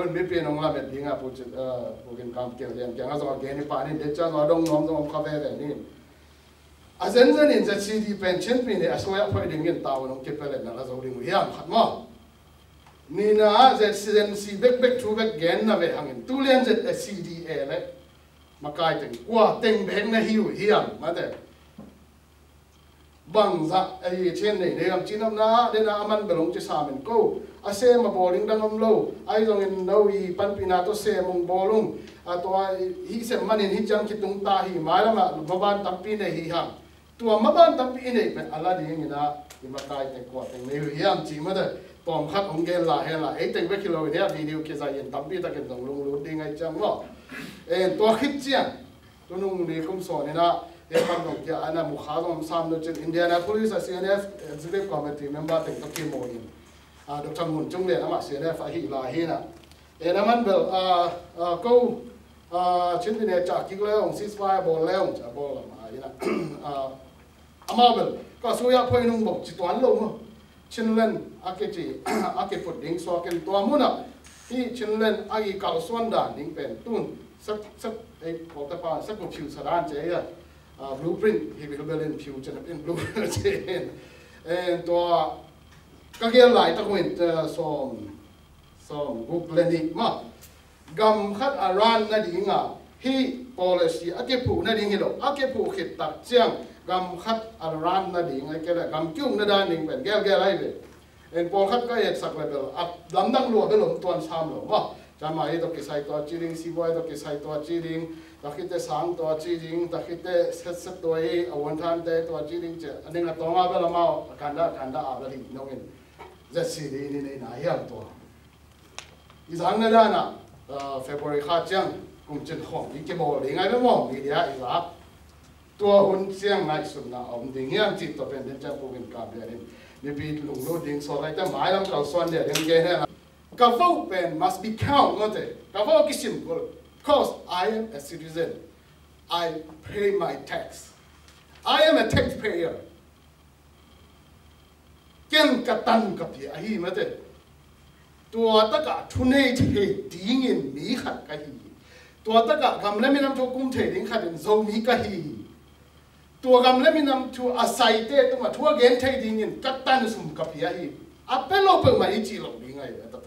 mi pe nong la bet dinga pu kin kam ke lian kyang zo ge ni pa ni de cha no dong nom dong kha ve ve ni a zen zen in za chi di pen chen pi ne a so ya phoi ding in taw nong ke pe le na la zo ding hiam khat mo ni na za zen si bek thu bek gen na ve hangin tu lian za cda le ma kai teng kwa teng beng na hiu hiam ma de bằng dạ ấy trên này để làm chi năm na để na aman belong chi sa men ko a se ma bowling dang om lo ai dong in no i pan pina to se mong bolung a to hi se manin hi jang ki tung ta hi ma la ma baban tampi ne hi ha to ma ban tampi ne pe ala ding ina i ma kai te ko te ne hi am chi ma de tom khat ong gen la he la ei te be kilo ne video ke za yen tampi ta ke dong long lo ding ai chang lo en to khit chiang to nung ne kum so ne na để con đồng kia anh em một khá giống sam được trên Indianapolis CNF executive committee member tỉnh Tokyo Moin được tham nguồn chung liền mà CNF phải hiểu là hi nè để năm anh bảo câu trên này trả kỹ leo ông ceasefire ball leo trả ball là mà hi nè ama bảo có số ya phơi nung bọc chỉ toán lâu mà trên lên cái gì cái phật đỉnh so cái toa muốn à hi trên lên cái cầu xoan đàn đỉnh bền tuôn sắc cái có cái pa sắc một chiều sàn chế à blueprint hi vil belen future in blueprint chain and to ka gel lai ta kuin som google ni ma gam khat aran na dinga hi policy ake pu na ding hilo ake pu khit tak chiang gam khat aran na ding ai ke la gam kyung na da ning ben gel ai be en pol khat ka ek sak level at lam dang lo belom ton sam lo ma chama hi to ke sai to chiring si boy to ke sai to chiring takite sang to chiring takite set to e awan than te to chiring che aning la tonga bela ma kanda a beli nongin za si ni ni na hiam to izang na na February kha chang kum chen khom ni ke mo le ngai mo media iwa to hun chiang nai sun na om ding hiam chi to pen den cha ko bin ka be ni bi lung lo ding so lai ta mai lam kal son de den ge ne ka vo pen must be count ngote ka vo ki simple. Because I am a citizen, I pay my tax. I am a taxpayer. Ken katan kapi ahi mate. Tua taka tunay te dingin mi khat kahi. Tua taka gamle minam to kum te ding khatin zo mi kahi. Tua gamle minam to asai te tuma tua gen te dingin katan sum kapi ahi. Apelo pe mai chi lo ding ai ta.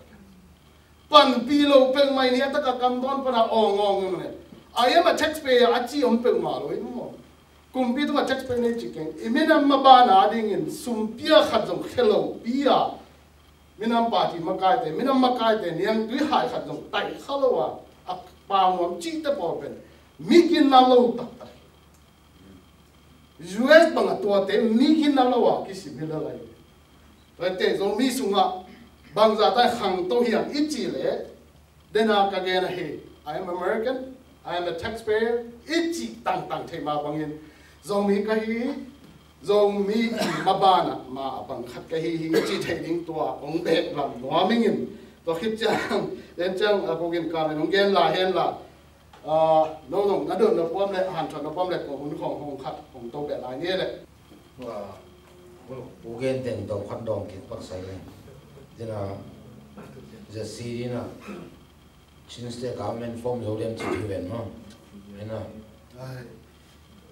Pan pilo peng mai ni ataka kam don pana ong ne I am a taxpayer achi om peng ma lo mo kum pi tu taxpayer ne chicken iminam ma ba na ding in sum pia khat jong hello pia minam party ma kai te minam ma kai te niang tui hai khat jong tai khalo a pa mom chi ta po pen mi kin na lo ta US bang to te mi kin na lo ki si bi la lai te zo mi sunga bang za ta khang to hiam ichi le dena ka ge na he I am American, I am a taxpayer ichi tang the ma bangin zo mi ka hi zo mi ma bana ma bang khat ka hi chi the ding to ong be lam no mingin to khit chang den chang apogin ka le nong gen la hen la no na do no pom le han thon no pom le ko hun khong hong khat hong to be la ni le wa bogen ten dong khat dong ki pak sai le jena the sirina since the government form zodium chithi ben no ena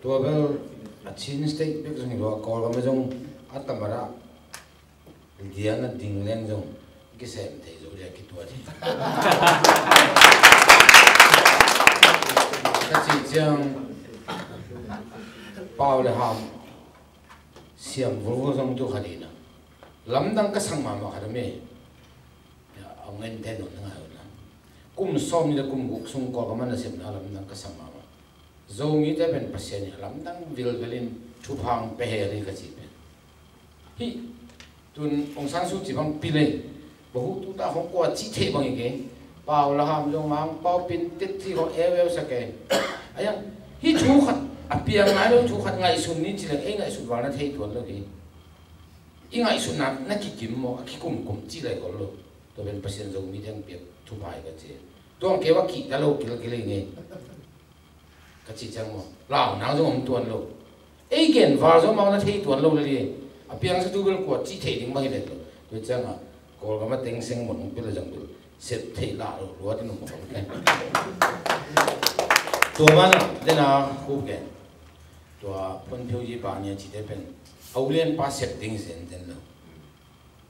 to bel a chin state pe jong ro ko ga ma jong atamara diana dinglen jong ki sem the zodium ki to thi ta chi jang pau le ham siam vu jong tu khadina lamdang ka sangma ma khadame ông anh tên nó ngay là cũng xong như cũng gục sung có cái mà xem là làm năng cái sang mà dầu nghĩ tới bên bác sĩ làm năng vilvelin chụp hàng bé đi cái gì bên hi tuần ông sáng suốt chỉ bằng pin này বহু tu ta không qua chỉ thế bằng cái bao là ham dùng mang bao pin tết thì họ eo sao cái ấy hi chú khát piang ngay luôn chú khát ngày xuân ní chỉ là ấy ngày xuân vào nó thấy tuần rồi cái ý ngày xuân nào nó chỉ kiếm một cái cùng chỉ lại còn luôn tôi bên bác sĩ dùng mi thang biết thu bài cái gì tôi không kêu bác kỹ ta lâu cái này cái gì chẳng mà lão nào dùng ông tuần lâu ấy kiện vào giống mà nó thấy tuần lâu rồi à piang sẽ tu bên của chỉ thấy những bao nhiêu tôi chẳng à còn cái mà tiếng sinh một biết là chẳng được xếp thế là rồi thì nó không cái tua mà thế nào khu cái tua phân phiếu gì bao nhiêu chỉ để bên âu liên pa xếp tiếng gì thế nào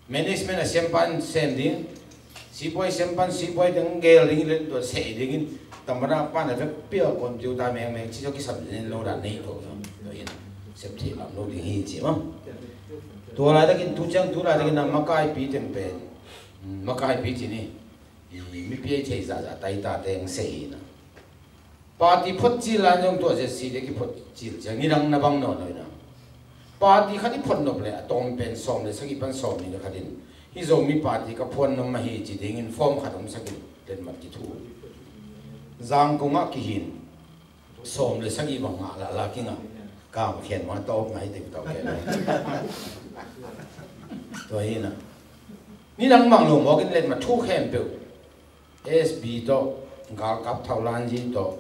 management là xem pan xem tiếng si boy tiếng gel tiếng lên tua sẽ tiếng tầm ra pan là rất biểu còn chịu ta mẹ chỉ cho cái sầm lên lâu đàn này thôi rồi xếp thế làm lâu tiếng gì chứ mà tua lại cái tu lại cái nằm makai pi tiếng bên makai pi chỉ này mi pi thấy ra tay ta tiếng sei na party phật chi là trong tua sẽ si để cái phật chi chẳng nghĩ rằng nó băng nó rồi na party khát đi phật nó lại tông bên sòng để sang bên sòng này khát đi hi zo mi party ka phone nó mà hi chỉ để in form khát ông sang lên mặt cái thu giang công ngã kỳ hin sòng để sang bằng ngã là cái ngã cao khen mà to ngay từ tàu khen tôi hi na ni đang mang lồng mò cái lên mà thu khen biểu SB to gal kap thau lan ji to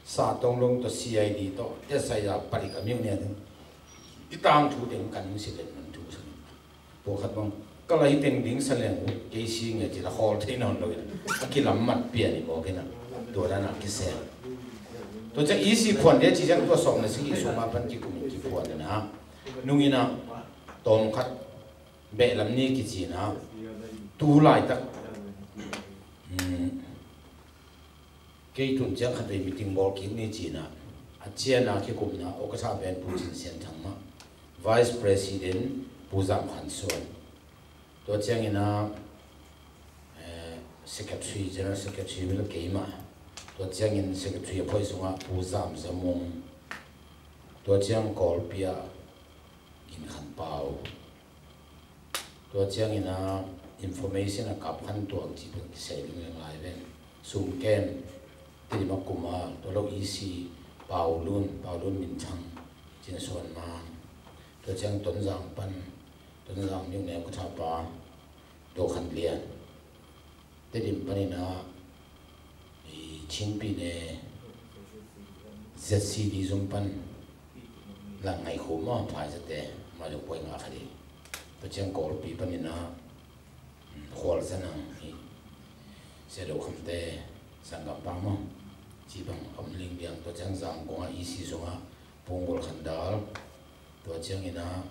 sa tong long to CID to SI ya pari ka miu ne ti tang thu ding kan si len man thu sang po khat bang ka lai teng ding sa len ke si nge ji la hol the non lo ki lam mat pia ni mo ke na to da na ki se to cha easy phone de chi jang to som na si su ma pan ki ku ki phone na nungina tom khat be lam ni ki chi na tu lai tak cái tuần trước khi meeting ball kiến này chỉ na, chia na cái cụm na, ở cái sao bên Putin sen thằng mà, Vice President Puzam Hanson, tôi chẳng như na, Secretary General Secretary với cái mà, tôi chẳng như Secretary appoint xuống à Puzam Zamong, tôi chẳng Kolpia in Khan Pao, tôi chẳng như na information là cặp khăn tuồng chỉ được xây dựng lại bên, sum ken thì mà cũng mà tôi lâu easy bảo luôn mình thằng trên xuân mà tôi chẳng tuần giang những ngày có tháp ba đồ khăn liền thế thì bên này na chín pi này ZC đi zoom pan là ngày khổ mà phải rất đẹp mà được quay ngã đi tôi chẳng có bị bên này na khổ là sao sẽ đâu không thể sang gặp ba mà chỉ bằng âm linh điện tôi chẳng rằng có ý sĩ xuống á phong bol khăn đá tôi chẳng như na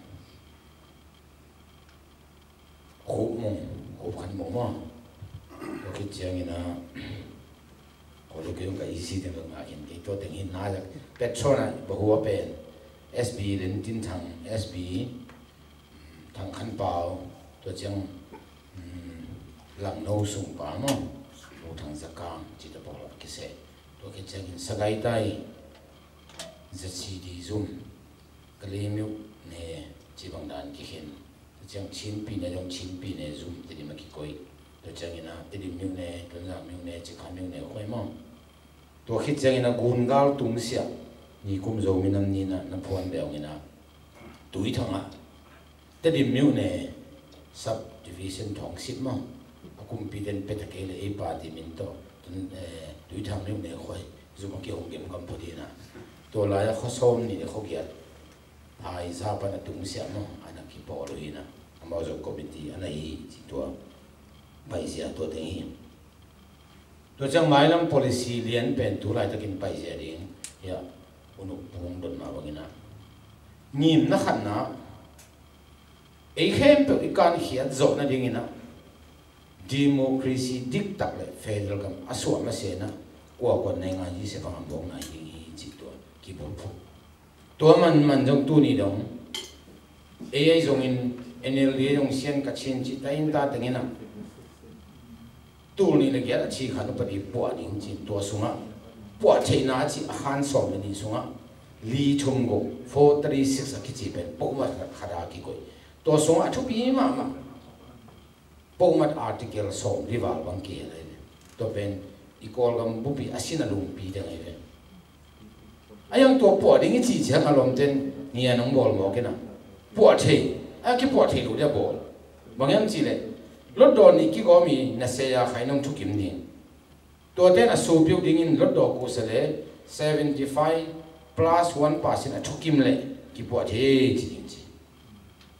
khổ khăn mông mà tôi khi chẳng như na có lúc cái ý sĩ thì được ngã hiện cái tôi tình hình na được petrol này bảo hùa bên SB đến tin thằng SB thằng khăn bao tôi chẳng lặng nâu sung ba mà thằng giặc càng chỉ là bảo cái xe tôi cái chân sagai tai giật chi đi zoom cái lấy miu nè chỉ bằng đàn cái hiện chân chín pi này trong chín pi này zoom thì đi mà cái coi tôi chân na thì đi miu nè tôi làm miu nè chỉ khám miu nè khơi mong tôi khi chân na gun gal tung xia ni cũng rồi mình nằm ni na nằm phun bèo ni na túi thằng à thì đi miu nè sub division thong xịt mong cũng bị đến bết cái là ấy ba thì mình to đối thằng nếu này khỏi dù mà kiểu game cầm phụ đi na tôi lại khó xôm thì khó kiệt ai ra bên tung xe mà anh ấy bỏ rồi na mà rồi committee anh ấy chỉ tôi bây giờ tôi thấy tôi chẳng mai lắm policy liền bên tôi lại cái bây giờ đi ya unu buông đồn mà bằng na nhìn nó khăn na ấy khem bị can hiệt dọn na đi na democracy dictat le federal gam aswa ma se na ko nei nga ji se bang bong na hi chi to ki bol phu to man jong tu ni dong ai jong in NLD jong sian ka chen chi ta in ta tengena tu ni le ya chi kha no pa di po ding chi to sunga po thei na chi han som ni sunga li chum go 436 ki chi pen po ma khada ki koi to sunga thu pi ma Pomat article som rival bang ke le to ben ikol gam bupi asina lung pi de ngai ve ayang to po ding chi chang alom ten nia nong bol mo ke na po the a ki po the lu de bol bang yang chi le lot do ni ki go mi na se ya khai nong thu kim ni to ten a so building in lot do ko se le 75 plus 1% a thu kim le ki po the chi ding chi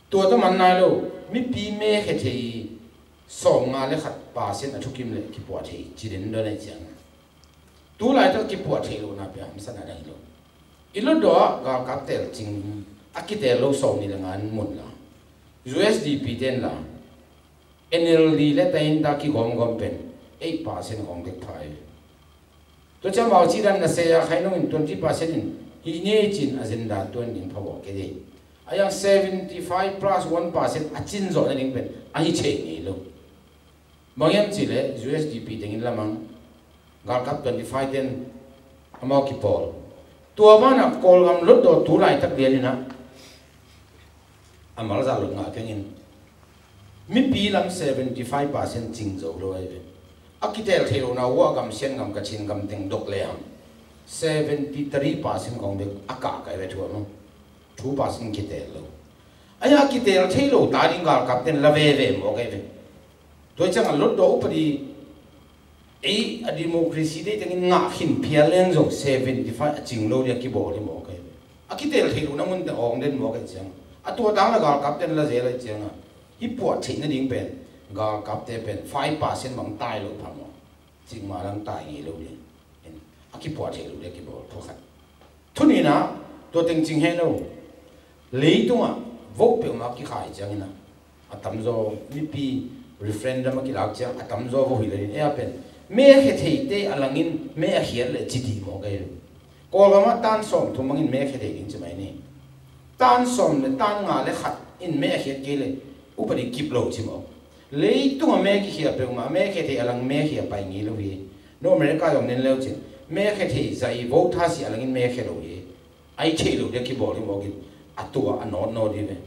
to to man nai lo mi pi me khe the som nga le khat percent thu kim le ki po thei chirin do nei chang tu lai to ki po thei lo na pe ham san na dang lo ilo do ga ka tel ching akite lo so ni langan mun la USDP ten la NLD le tain da ki gom pen 8% gom dek thai to cha mau chi dan na se ya khai no in 20% in hi ne chin agenda tuan in phawo ke de ayang 75 plus 1% achin zo na ning pen ai che ni lo mangyam chi le USDP tengin lamang gal kap 25 ten amao ki pol tua mana kol gam lut do tu lai tak dia ni na amal za lu nga kengin mi pi lam 75% ching zo lo ai akitel thelo na wa gam sen gam ka chin gam teng dok le ham 73% gong de aka ka ve thu no 2% kitel lo aya kitel thelo ta ring gal kap ten la ve ve mo ke ve to chang lut do upadi a democracy de tengin nga hin phial leng zo 75 ching lo ya ki bo le mo ke akitel thelo na mun de ong den mo ke chang atua dang la gal kap ten la je la chang hi po thing na ding pen gal kap te pen 5% mang tai lo phang mo ching ma lang tai ngi lo le aki po thelo le ki bo tho khat thu ni na to teng ching he no le tu ma vo pe ma ki khai chang na atam zo mi pi referendum ki lak chang atam zo vo hi le e pen me khe thei te alangin me a hial le chiti mo ga ko ga ma tan som thu mangin me khe thei ing chmai ni tan som le tan nga le khat in me khe ke le upari kip lo chimo le tu ma me ki hia pe ma me khe thei alang me hia pai ngi lo hi no america yong nen lo chin me khe thei zai vo tha si alangin me khe lo hi ai che lo de ki bo li mo ki atua anot no di ve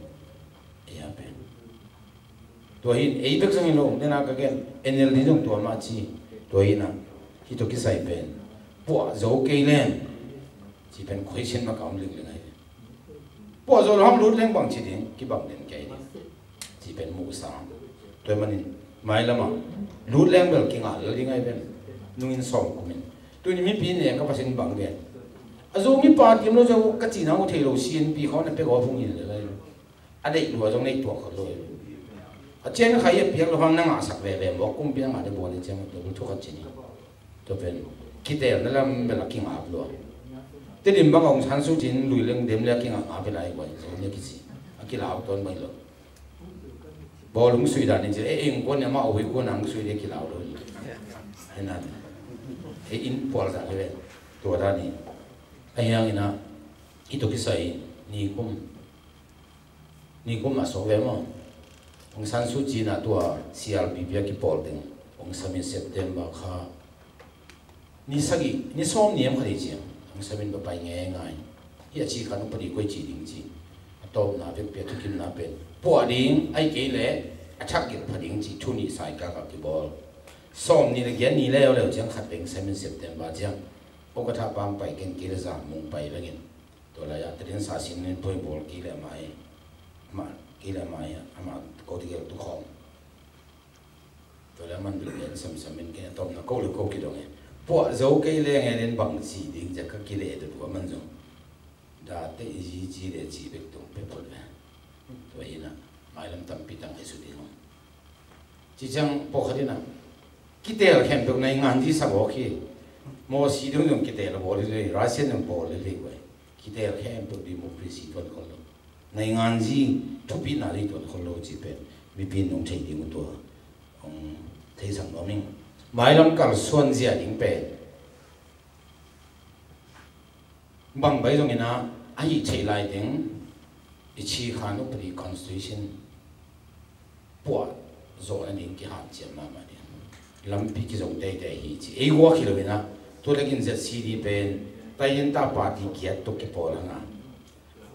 ya pe to hin ei bek sang lo ne na ka gen enel di jong to ma chi to hin na hi to ki sai pen po zo ke len chi pen khoi chen ma kaum ling ling ai po zo ham lut leng bang chi din ki bang den ke ni chi pen mu sa to man mai lama lut leng bel ki nga lo ding ai pen nungin som ku min tu ni mi pi ne ka pasin bang den azo mi pa tim lo jo ka chi na u thei lo sin pi kho na pe go phung yin le a dei lo jong nei to kho lo a chen khai pi lo hang na nga sak ve ve mo kum pi nga de bo ni chen to thu khat chi ni to pen ki te na lam bel ki nga lo te dim bang ong san su jin lui leng dem le ki nga a pe lai ko so ne ki chi a ki la ton bai lo bo lung sui da ni je e eng ko ne ma o wi ko nang sui de ki la lo ai na e in por da le to da ni ayang ina ito kisai ni kum aso ve mo ong san su ji na tua CRP bia ki pol ding ong samin September kha ni sagi ni som niam khari chi ong samin ba pai nge ngai hi chi khan pari koi chi ding chi to na ve pe thu kim na pen po ding ai ke le athak ki phading chi thu ni sai ka ki bol som ni le gen ni le le chang khat beng samin September chang ko tha pam pai ken ki za mung pai lagin to la ya tren sa sin nen poi bol ki le mai ma ki le mai ama ko ti tu khom to la man bi len sam men ke tom na ko le ko ki dong e po zo ke le nge nen bang chi ding ja ka ki le de tu man zo da te ji le ji be tu pe pol ve to ina mai lam tam pi tang e su di no chi chang po khadina ki te hem dong nai ngan ji sa bo ki mo si dong dong kita la bol le Russian dong bol le ko kita hem to democracy ton ko lo nai ngan ji thu pi na ri ton ko lo ji pe mi pin nong thei ding to ong thei sang no ming mai lam kal suan zia ding pe bang bai dong ina ai thei lai ding i chi khan no pri constitution po zo an ding ki han che ma ma lam pi ki zong dei dei hi chi e wa ki lo ina to legin za CD pen tayin ta party kiat to ki pola nga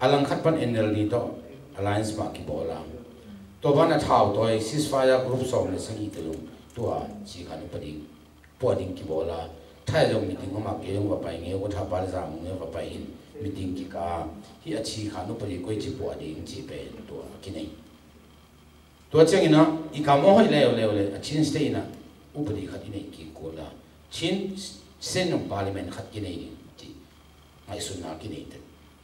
alang khat pan NLD to alliance ma ki bola to bana thau to ceasefire group som le sangi te lu to a chi khan padi poding ki bola thai jong meeting ma ke yong wa pai nge ko tha pa za mu nge wa pai in meeting ki ka hi a chi khan no padi koi chi poding chi pe to ki nei to chengina I ka mo hoi le a chin stay na upadi khat nei ki ko la chin sen ng parliament khat ki nei ti ai sun na ki nei te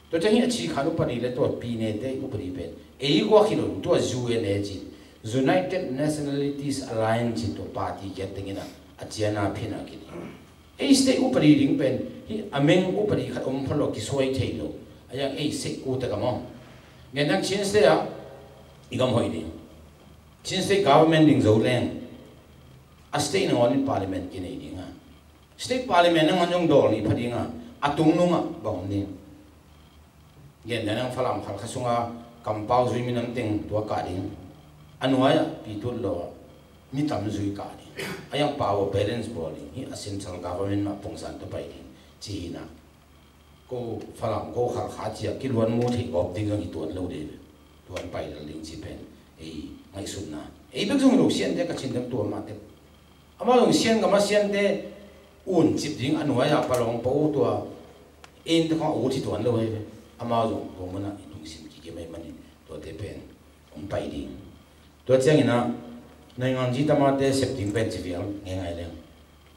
to changi a chi khanu pani le to pi ne te upari pen e ko khilo to zu e ne ji United Nationalities Alliance to party get tingina achiana phina kini ei state upari ring pen hi ameng upari khat phalo ki soi theilo ayang ei se ku ta kamo ngenang chin state a igam hoi ni chin state government ding zo leng a state no in parliament kini dinga state parliament nang anjong dol ni phadinga atung nunga bang ni ngenang phalam khal khasunga kampau zui minam teng tua ka ding anuaya pitul lo mi tam zui ka ni ayang power balance body hi a central government ma pongsan to pai ni chi na ko phalam ko kha kha chia kilwan mu thei gop ding ngi tuan lo de tuan pai la ling chi pen ei ngai sun na ei bek jung lo sian de ka chin dam tu ma te ama long sian ga ma sian de un chip ding anuaya palong po to in de kha u thi tuan lo he ama jong ko mana dung sim ki ke mai mani to te pen pai ding to chang ina nangang ji tamate septing pen chivial ngai le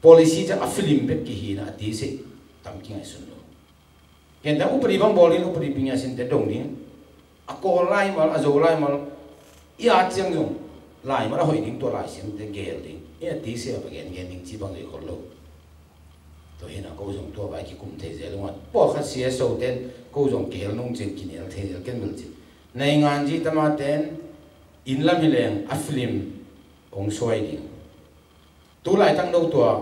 policy ja afilim pet ki hi na ti se tam ki ngai sun lo ken da upri bang bolin upri pinya sin te dong ding a ko lai mal a zo lai mal ya chang jong lai mal hoi ding to lai sim te gel ding ya ti se ba gen gen ding chi bang le ko lo to hina ko jong to ba ki kum the je lo po kha sia so ten ko jong gel nong chen ki nel the ken mil chi nangang ji tamaten in lam hileng aflim ong soi ding tu lai tang do tua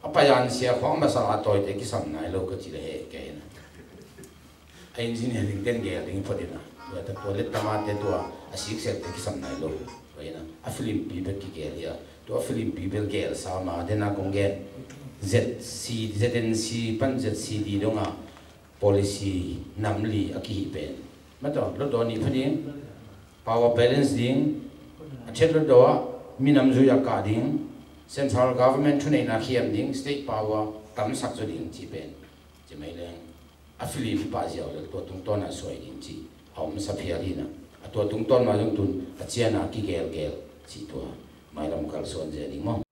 apayan sia khong ma sa atoi te ki sam nai lo ka chi le he ke na engineering ten ge ding podina wa ta toilet tamate tua asik se te ki sam nai lo wa ina aflim pi be ki ge ya to aflim pi bel ge sa ma de na kong ge ZNC pan ZCD donga policy namli aki pen ma to lo do ni phading power balance ding chetlo do minam zu ya ka ding central government thunei na khiam ding state power tam sak zo ding chi pen che mai le affiliate pa jiao le to tung ton na soi ding chi hom sa phia ri na a to tung ton ma jong tun a chiana ki gel gel chi to mai lam kal son je ding mo